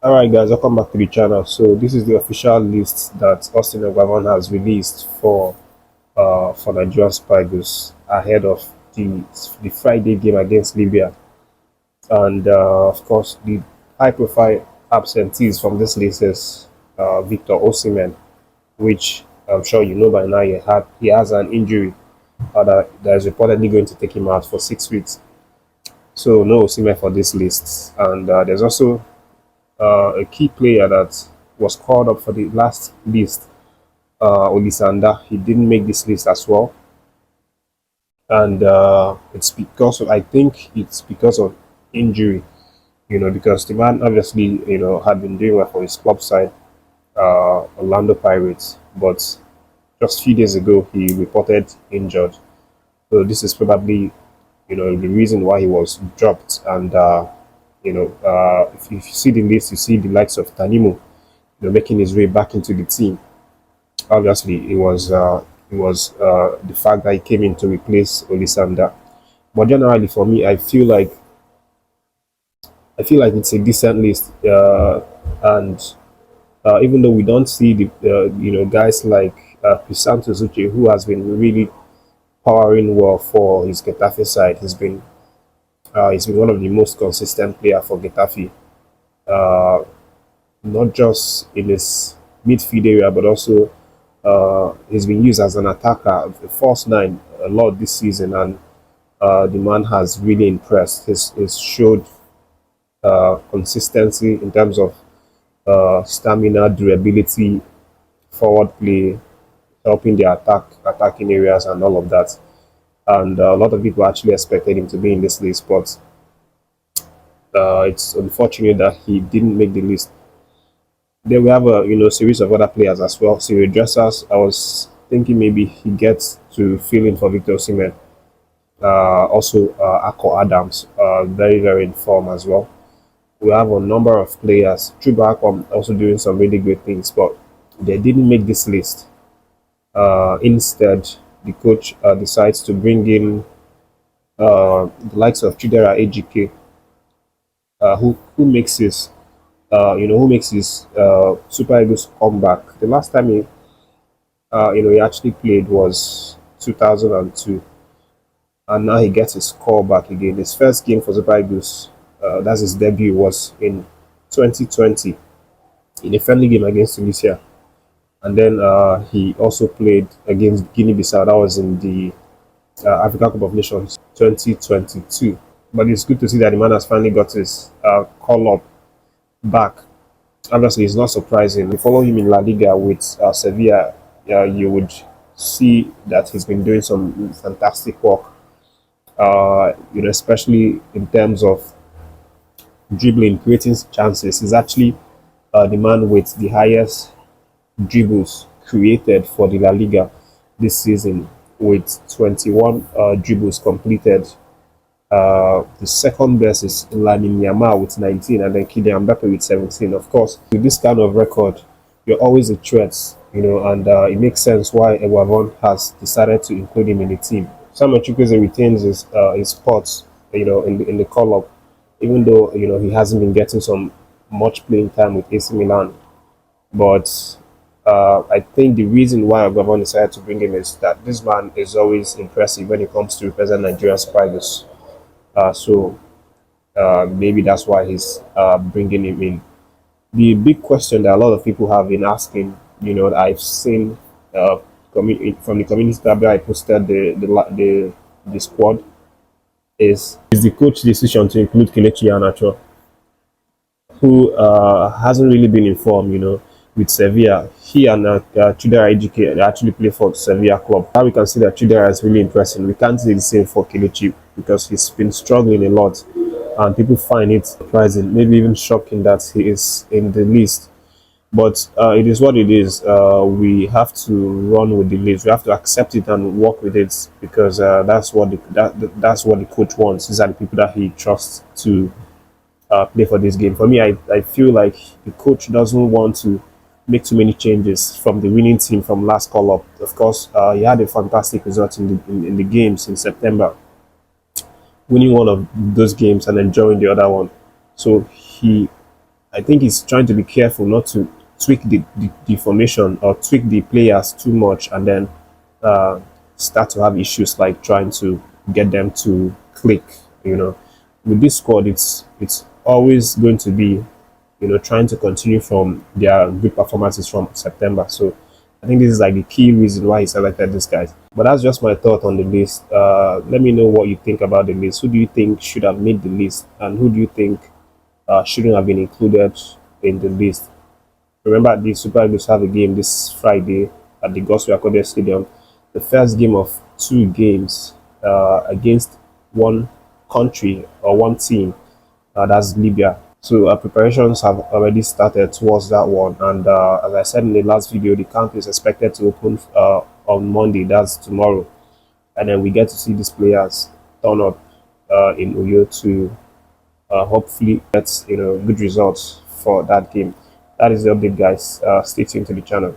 Alright guys, welcome back to the channel. So this is the official list that Eguavoen has released for Nigerian Spiders ahead of the Friday game against Libya. And of course, the high profile absentees from this list is Victor Osimhen, which I'm sure you know by now he has an injury that is reportedly going to take him out for 6 weeks. So no Osimhen for this list. And there's also a key player that was called up for the last list, Olisanda. He didn't make this list as well, and it's because I think it's because of injury. Because the man obviously had been doing well for his club side, Orlando Pirates, but just a few days ago he reported injured. So this is probably the reason why he was dropped. And if you see the list, you see the likes of Tanimo, making his way back into the team. Obviously, it was the fact that he came in to replace Olisanda. But generally, for me, I feel like it's a decent list, and even though we don't see the guys like Crisanto Zuche, who has been really powering well for his Getafe side. He's been one of the most consistent players for Getafe, not just in his midfield area, but also he's been used as an attacker, the false nine, a lot this season, and the man has really impressed. He's showed consistency in terms of stamina, durability, forward play, helping the attacking areas, and all of that. And a lot of people actually expected him to be in this list, but it's unfortunate that he didn't make the list. Then we have a series of other players as well. Cyril Dressers, I was thinking maybe he gets to fill in for Victor Osimhen. Also, Ako Adams, very very in form as well. We have a number of players. Chuba also doing some really great things, but they didn't make this list. Instead, the coach decides to bring in the likes of Chidera EJUKE, who makes his Super Eagles comeback. The last time he actually played was 2002, and now he gets his call back again. His first game for Super Eagles, that's his debut, was in 2020 in a friendly game against Tunisia. And then he also played against Guinea-Bissau. That was in the African Cup of Nations 2022. But it's good to see that the man has finally got his call-up back. Obviously, it's not surprising. If you follow him in La Liga with Sevilla, you would see that he's been doing some fantastic work, especially in terms of dribbling, creating chances. He's actually the man with the highest dribbles created for the La Liga this season, with 21 dribbles completed. The second best is Lamine Yamal with 19, and then Kylian Mbappe with 17. Of course, with this kind of record, you're always a threat, and it makes sense why Eguavoen has decided to include him in the team. Samuel Chukwueze retains his spots, in the call-up, even though he hasn't been getting some much playing time with AC Milan. But I think the reason why Eguavoen decided to bring him is that this man is always impressive when it comes to represent Nigerian Spiders. So maybe that's why he's bringing him in. The big question that a lot of people have been asking, that I've seen from the community tab that I posted the squad, is the coach's decision to include Kelechi Iheanacho, who hasn't really been informed, with Sevilla. He and Chidera EJUKE actually play for Sevilla club. Now we can see that Chidera is really impressing. We can't say the same for Kelechi because he's been struggling a lot, and people find it surprising, maybe even shocking, that he is in the list. But it is what it is. We have to run with the list. We have to accept it and work with it, because that's what the coach wants. These are the people that he trusts to play for this game. For me, I feel like the coach doesn't want to make too many changes from the winning team from last call up. Of course, he had a fantastic result in the games in September, winning one of those games and enjoying the other one. So he I think he's trying to be careful not to tweak the formation or tweak the players too much, and then uh, start to have issues like trying to get them to click. You know, with this squad, it's always going to be, trying to continue from their good performances from September. So I think this is like the key reason why he selected these guys. But that's just my thought on the list. Let me know what you think about the list. Who do you think should have made the list, and who do you think shouldn't have been included in the list? Remember, the Super Eagles have a game this Friday at the Gospel Academy Stadium. The first game of two games against one country or one team, that's Libya. So preparations have already started towards that one. And as I said in the last video, the camp is expected to open on Monday, that's tomorrow. And then we get to see these players turn up in Uyo to hopefully get good results for that game. That is the update, guys. Stay tuned to the channel.